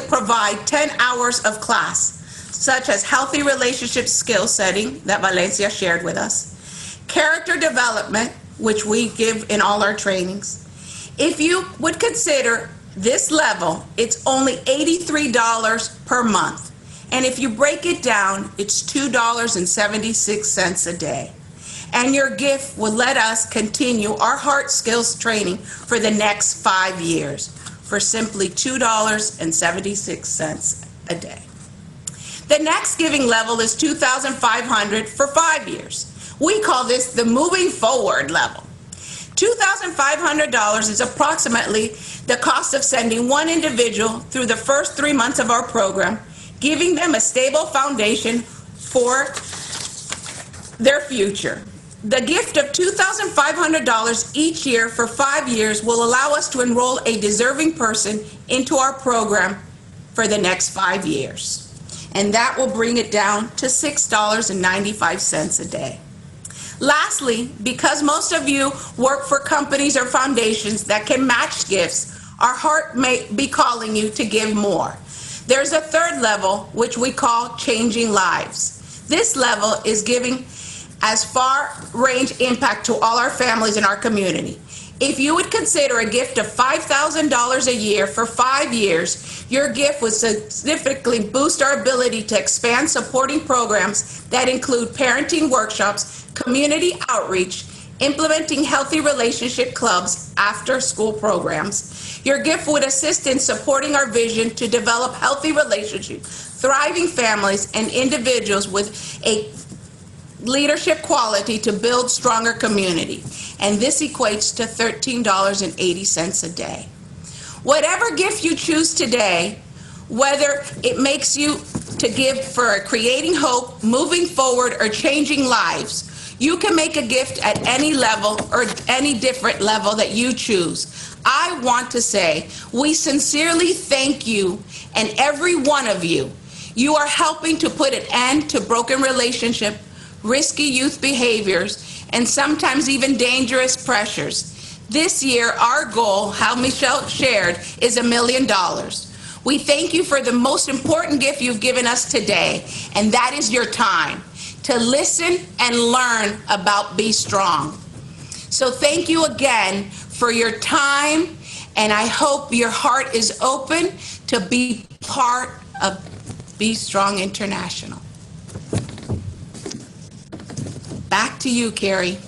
provide 10 hours of class, such as healthy relationship skill setting that Valencia shared with us, character development, which we give in all our trainings. If you would consider this level, it's only $83 per month. And if you break it down, it's $2.76 a day. And your gift will let us continue our heart skills training for the next 5 years for simply $2.76 a day. The next giving level is $2,500 for 5 years. We call this the moving forward level. $2,500 is approximately the cost of sending one individual through the first 3 months of our program, giving them a stable foundation for their future. The gift of $2,500 each year for 5 years will allow us to enroll a deserving person into our program for the next 5 years. And that will bring it down to $6.95 a day. Lastly, because most of you work for companies or foundations that can match gifts, our heart may be calling you to give more. There's a third level, which we call changing lives. This level is giving as far-range impact to all our families in our community. If you would consider a gift of $5,000 a year for 5 years, your gift would significantly boost our ability to expand supporting programs that include parenting workshops, community outreach, implementing healthy relationship clubs, after-school programs. Your gift would assist in supporting our vision to develop healthy relationships, thriving families, and individuals with a leadership quality to build stronger community. And this equates to $13.80 a day. Whatever gift you choose today, whether it makes you to give for creating hope, moving forward, or changing lives, you can make a gift at any level or any different level that you choose. I want to say we sincerely thank you and every one of you. You are helping to put an end to broken relationships, risky youth behaviors, and sometimes even dangerous pressures. This year, our goal, how Michelle shared, is $1 million. We thank you for the most important gift you've given us today, and that is your time to listen and learn about Be Strong. So thank you again for your time, and I hope your heart is open to be part of Be Strong International. Back to you, Carrie.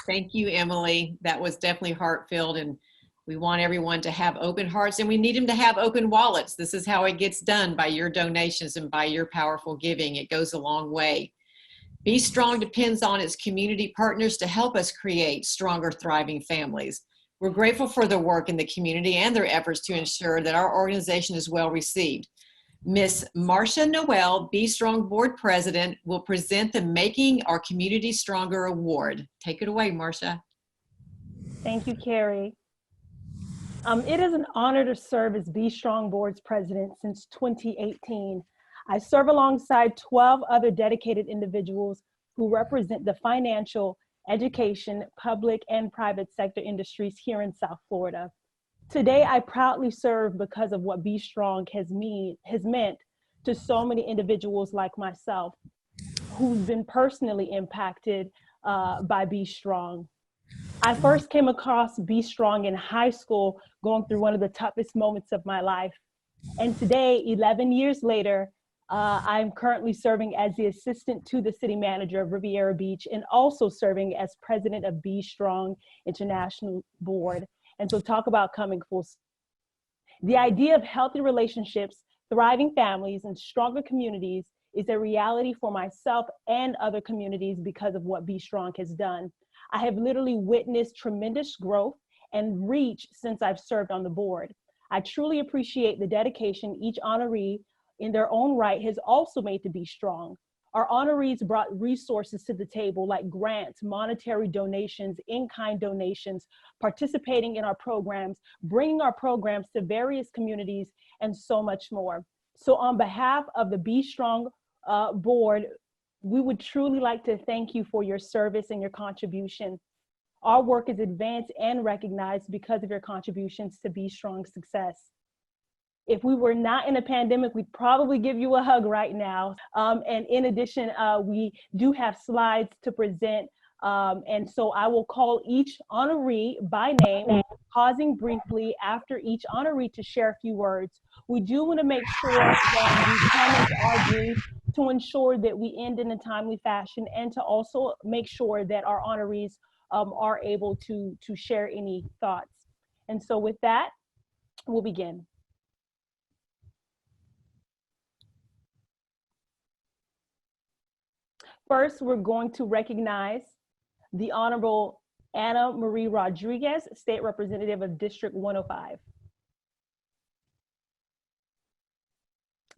Thank you, Emily. That was definitely heartfelt, and we want everyone to have open hearts, and we need them to have open wallets. This is how it gets done, by your donations and by your powerful giving. It goes a long way. Be Strong depends on its community partners to help us create stronger, thriving families. We're grateful for their work in the community and their efforts to ensure that our organization is well received. Miss Marcia Noel, Be Strong Board President, will present the Making Our Community Stronger Award. Take it away, Marcia. Thank you, Carrie. It is an honor to serve as Be Strong Board's president since 2018. I serve alongside 12 other dedicated individuals who represent the financial, education, public, and private sector industries here in South Florida. Today, I proudly serve because of what Be Strong has meant to so many individuals like myself who've been personally impacted by Be Strong. I first came across Be Strong in high school, going through one of the toughest moments of my life. And today, 11 years later, I'm currently serving as the assistant to the city manager of Riviera Beach and also serving as president of Be Strong International Board. And so talk about coming full circle. The idea of healthy relationships, thriving families, and stronger communities is a reality for myself and other communities because of what Be Strong has done. I have literally witnessed tremendous growth and reach since I've served on the board. I truly appreciate the dedication each honoree in their own right has also made to Be Strong. Our honorees brought resources to the table like grants, monetary donations, in-kind donations, participating in our programs, bringing our programs to various communities, and so much more. So on behalf of the Be Strong board, we would truly like to thank you for your service and your contribution. Our work is advanced and recognized because of your contributions to Be Strong's success. If we were not in a pandemic, we'd probably give you a hug right now. And in addition, we do have slides to present. And so I will call each honoree by name, pausing briefly after each honoree to share a few words. We do want to make sure that these comments are brief to ensure that we end in a timely fashion and to also make sure that our honorees are able to share any thoughts. And so with that, we'll begin. First, we're going to recognize the Honorable Anna Marie Rodriguez, State Representative of District 105.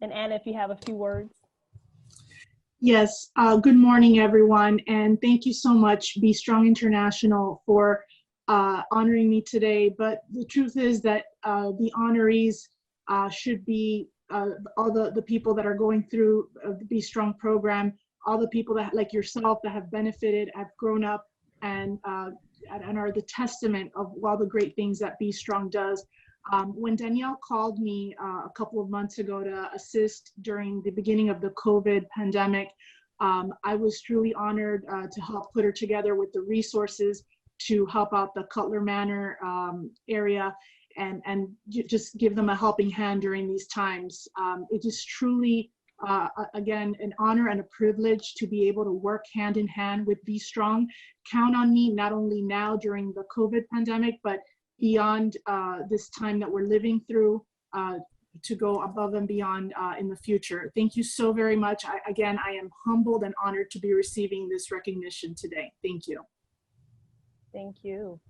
And Anna, if you have a few words. Yes, good morning, everyone, and thank you so much, Be Strong International, for honoring me today. But the truth is that the honorees should be all the people that are going through the Be Strong program, all the people that, like yourself, that have benefited, have grown up, and are the testament of all the great things that Be Strong does. When Danielle called me a couple of months ago to assist during the beginning of the COVID pandemic, I was truly honored to help put her together with the resources to help out the Cutler Manor area and just give them a helping hand during these times. It is truly, again, an honor and a privilege to be able to work hand in hand with Be Strong. Count on me, not only now during the COVID pandemic, but beyond this time that we're living through, to go above and beyond in the future. Thank you so very much. Again, I am humbled and honored to be receiving this recognition today. Thank you. Thank you.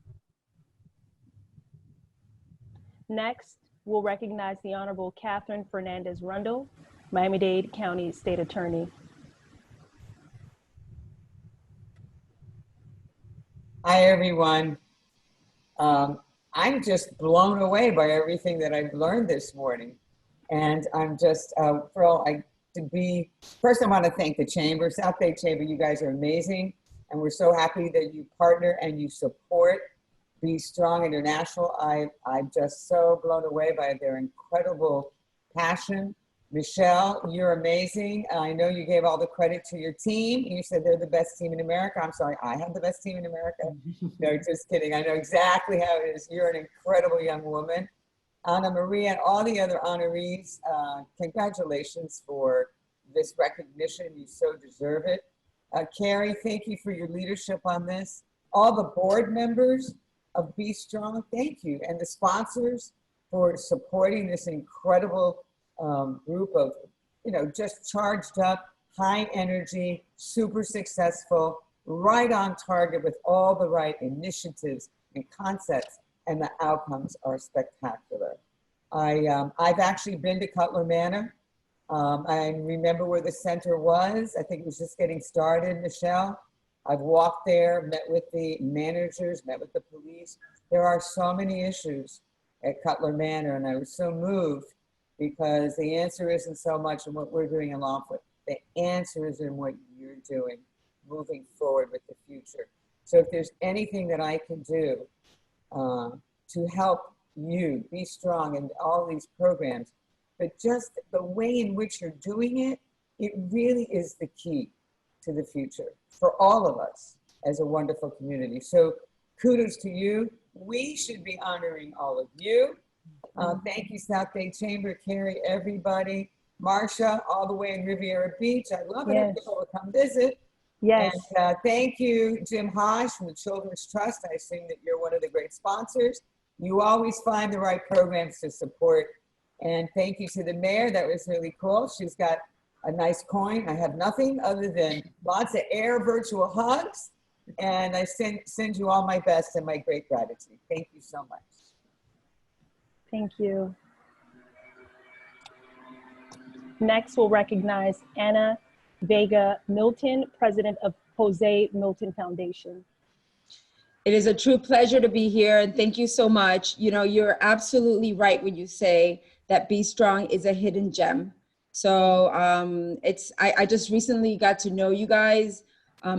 Next, we'll recognize the Honorable Catherine Fernandez Rundle, Miami-Dade County State Attorney. Hi, everyone. I'm just blown away by everything that I've learned this morning. And I'm just thrilled first I want to thank the Chamber, South Bay Chamber. You guys are amazing. And we're so happy that you partner and you support Be Strong International. I'm just so blown away by their incredible passion. Michelle, you're amazing. I know you gave all the credit to your team. You said they're the best team in America. I'm sorry, I have the best team in America. No, just kidding. I know exactly how it is. You're an incredible young woman. Anna Maria and all the other honorees, congratulations for this recognition. You so deserve it. Carrie, thank you for your leadership on this. All the board members of Be Strong, thank you. And the sponsors for supporting this incredible group of, just charged up, high energy, super successful, right on target with all the right initiatives and concepts, and the outcomes are spectacular. I've actually been to Cutler Manor. I remember where the center was. I think it was just getting started, Michelle. I've walked there, met with the managers, met with the police. There are so many issues. at Cutler Manor, and I was so moved because the answer isn't so much in what we're doing in Longfoot. The answer is in what you're doing, moving forward with the future. So if there's anything that I can do to help you be strong in all these programs, but just the way in which you're doing it, it really is the key to the future for all of us as a wonderful community. So kudos to you. We should be honoring all of you. Thank you, South Bay Chamber, Carrie, everybody. Marcia, all the way in Riviera Beach. I love it if people will come visit. Yes. And thank you, Jim Hodge from the Children's Trust. I assume that you're one of the great sponsors. You always find the right programs to support. And thank you to the mayor. That was really cool. She's got a nice coin. I have nothing other than lots of air virtual hugs. And I send you all my best and my great gratitude. Thank you so much. Thank you. Next, we'll recognize Anna Vega Milton, president of Jose Milton Foundation. It is a true pleasure to be here, and thank you so much. You know, you're absolutely right when you say that Be Strong is a hidden gem. So I just recently got to know you guys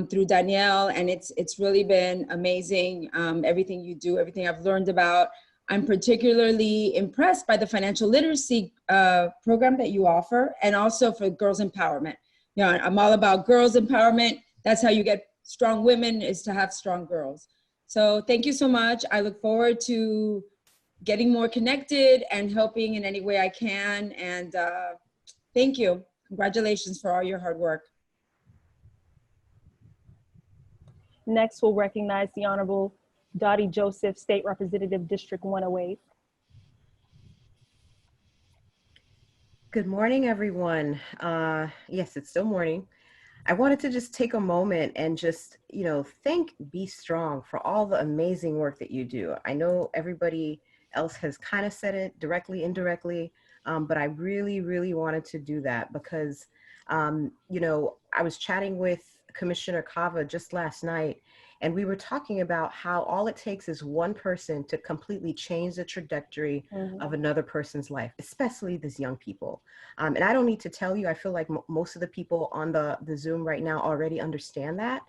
through Danielle, and it's really been amazing. Everything you do, everything I've learned about. I'm particularly impressed by the financial literacy program that you offer, and also for girls empowerment. You know, I'm all about girls empowerment. That's how you get strong women, is to have strong girls. So thank you so much. I look forward to getting more connected and helping in any way I can. And thank you. Congratulations for all your hard work. Next, we'll recognize the Honorable Dottie Joseph, State Representative, District 108. Good morning, everyone. Yes, it's still morning. I wanted to just take a moment and just, thank Be Strong for all the amazing work that you do. I know everybody else has kind of said it directly, indirectly, but I really, really wanted to do that because, I was chatting with Commissioner Cava just last night, and we were talking about how all it takes is one person to completely change the trajectory of another person's life, especially these young people. And I don't need to tell you, I feel like most of the people on the Zoom right now already understand that.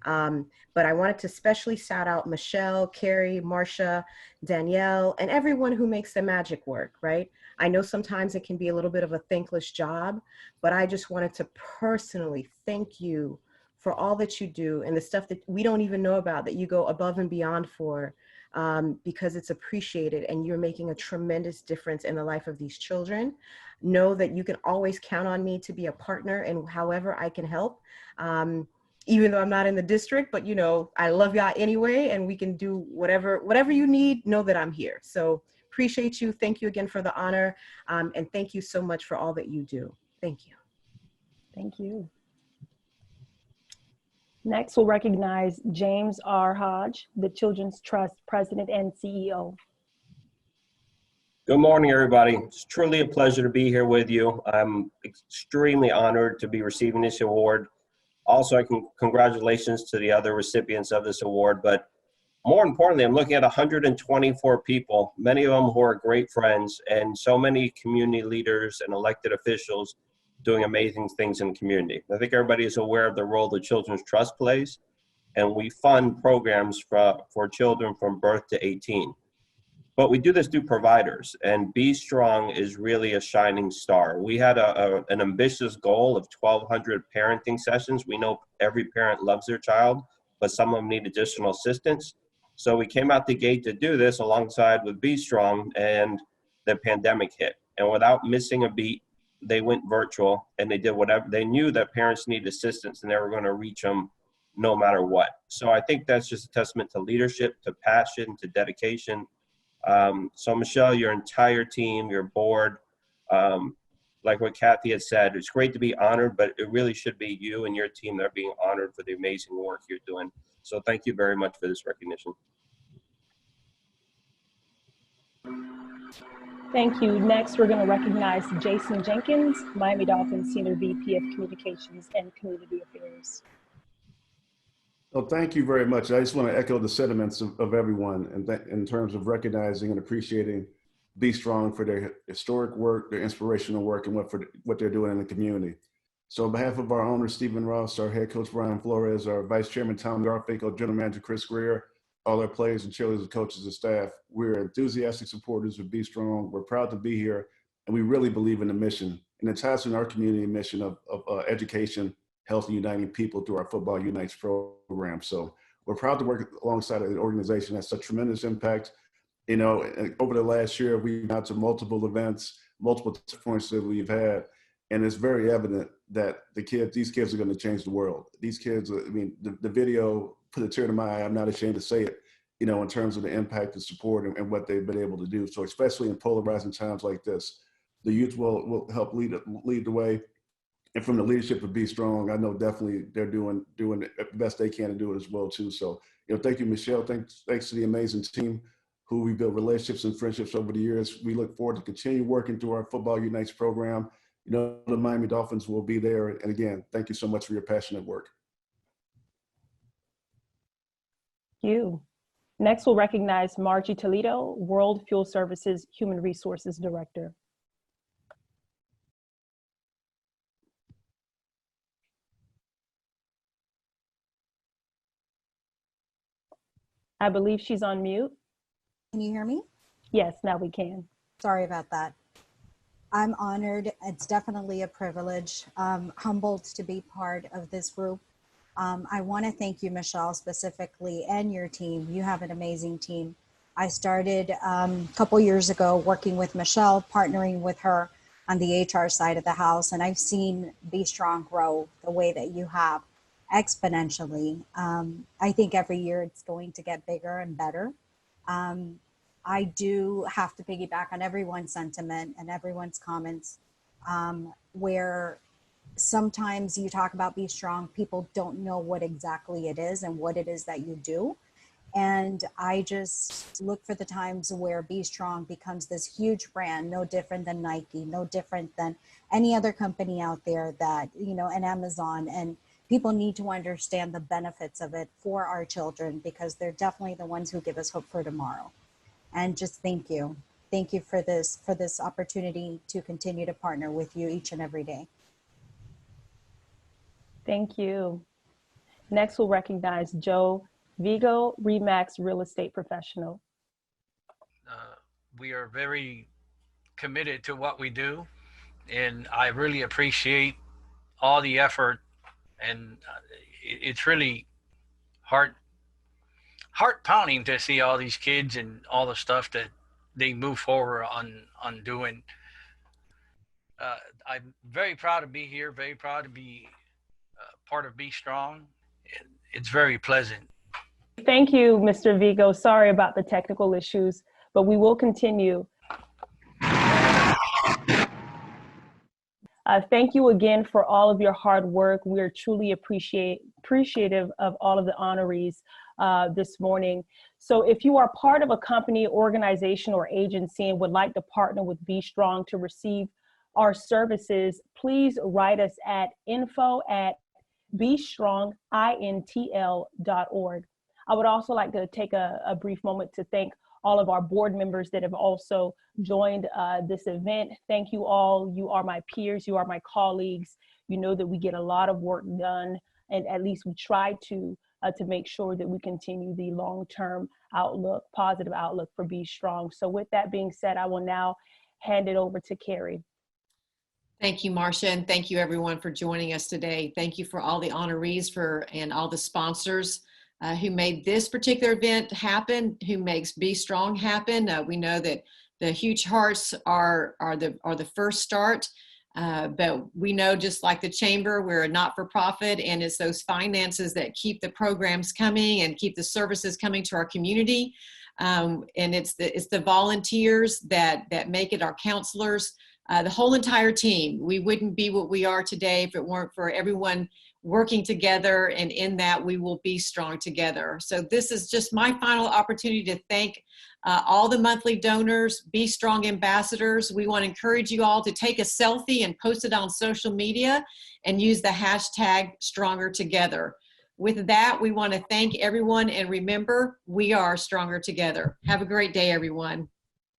But I wanted to especially shout out Michelle, Carrie, Marcia, Danielle, and everyone who makes the magic work, right? I know sometimes it can be a little bit of a thankless job, but I just wanted to personally thank you for all that you do and the stuff that we don't even know about, that you go above and beyond for, because it's appreciated and you're making a tremendous difference in the life of these children. Know that you can always count on me to be a partner and however I can help, even though I'm not in the district, but I love y'all anyway, and we can do whatever you need, know that I'm here. So appreciate you. Thank you again for the honor. And thank you so much for all that you do. Thank you. Thank you. Next, we'll recognize James R. Hodge, the Children's Trust President and CEO. Good morning, everybody. It's truly a pleasure to be here with you. I'm extremely honored to be receiving this award. Also, congratulations to the other recipients of this award, but more importantly, I'm looking at 124 people, many of them who are great friends, and so many community leaders and elected officials doing amazing things in the community. I think everybody is aware of the role the Children's Trust plays, and we fund programs for children from birth to 18. But we do this through providers, and Be Strong is really a shining star. We had an ambitious goal of 1,200 parenting sessions. We know every parent loves their child, but some of them need additional assistance. So we came out the gate to do this alongside with Be Strong, and the pandemic hit. And without missing a beat, they went virtual, and they did whatever. They knew that parents need assistance and they were going to reach them no matter what. So I think that's just a testament to leadership, to passion, to dedication. So Michelle, your entire team, your board, like what Kathy had said, it's great to be honored, but it really should be you and your team that are being honored for the amazing work you're doing. So thank you very much for this recognition. Thank you. Next, we're going to recognize Jason Jenkins, Miami Dolphins Senior VP of Communications and Community Affairs. Well, thank you very much. I just want to echo the sentiments of everyone in terms of recognizing and appreciating Be Strong for their historic work, their inspirational work, and what they're doing in the community. So on behalf of our owner, Stephen Ross, our head coach, Brian Flores, our vice chairman, Tom Garfinkel, general manager, Chris Greer, all our players and cheerleaders, coaches, and staff, we're enthusiastic supporters of Be Strong. We're proud to be here, and we really believe in the mission. And it ties in our community mission of education, health, and uniting people through our Football Unites program. So we're proud to work alongside an organization that has such tremendous impact. You know, over the last year, we've been out to multiple events, multiple touch points that we've had. And it's very evident that these kids are going to change the world. These kids, I mean, the video put a tear to my eye. I'm not ashamed to say it, you know, in terms of the impact and support and what they've been able to do. So especially in polarizing times like this, the youth will help lead the way. And from the leadership of Be Strong, I know definitely they're doing the best they can to do it as well too. So, you know, thank you, Michelle. Thanks to the amazing team who we built relationships and friendships over the years. We look forward to continue working through our Football Unites program. You know, the Miami Dolphins will be there. And again, thank you so much for your passionate work. Thank you. Next, we'll recognize Margie Toledo, World Fuel Services Human Resources Director. I believe she's on mute. Can you hear me? Yes, now we can. Sorry about that. I'm honored. It's definitely a privilege. Humbled to be part of this group. I want to thank you, Michelle, specifically, and your team. You have an amazing team. I started a couple years ago working with Michelle, partnering with her on the HR side of the house, and I've seen Be Strong grow the way that you have exponentially. I think every year it's going to get bigger and better. I do have to piggyback on everyone's sentiment and everyone's comments, where sometimes you talk about Be Strong, people don't know what exactly it is and what it is that you do. And I just look for the times where Be Strong becomes this huge brand, no different than Nike, no different than any other company out there that, you know, and Amazon, and people need to understand the benefits of it for our children, because they're definitely the ones who give us hope for tomorrow. And just thank you. Thank you for this opportunity to continue to partner with you each and every day. Thank you. Next, we'll recognize Joe Vigo, Remax Real Estate Professional. We are very committed to what we do, and I really appreciate all the effort, and it's really heart-pounding to see all these kids and all the stuff that they move forward on doing. I'm very proud to be here, very proud to be part of Be Strong. It's very pleasant. Thank you, Mr. Vigo. Sorry about the technical issues, but we will continue. Thank you again for all of your hard work. We are truly appreciative of all of the honorees this morning. So if you are part of a company, organization, or agency and would like to partner with Be Strong to receive our services, please write us at info@bestrongintl.org. I would also like to take a brief moment to thank all of our board members that have also joined this event. Thank you all. You are my peers. You are my colleagues. You know that we get a lot of work done, and at least we try to make sure that we continue the long-term outlook, positive outlook for Be Strong. So with that being said, I will now hand it over to Carrie. Thank you, Marcia, and thank you everyone for joining us today. Thank you for all the honorees and all the sponsors who made this particular event happen, who makes Be Strong happen. We know that the huge hearts are the first start, but we know, just like the chamber, we're a not-for-profit, and it's those finances that keep the programs coming and keep the services coming to our community. And it's the volunteers that make it, our counselors, the whole entire team. We wouldn't be what we are today if it weren't for everyone working together, and in that we will be strong together. So this is just my final opportunity to thank all the monthly donors, Be Strong ambassadors. We want to encourage you all to take a selfie and post it on social media and use the hashtag #StrongerTogether. With that, we want to thank everyone, and remember, we are stronger together. Have a great day, everyone.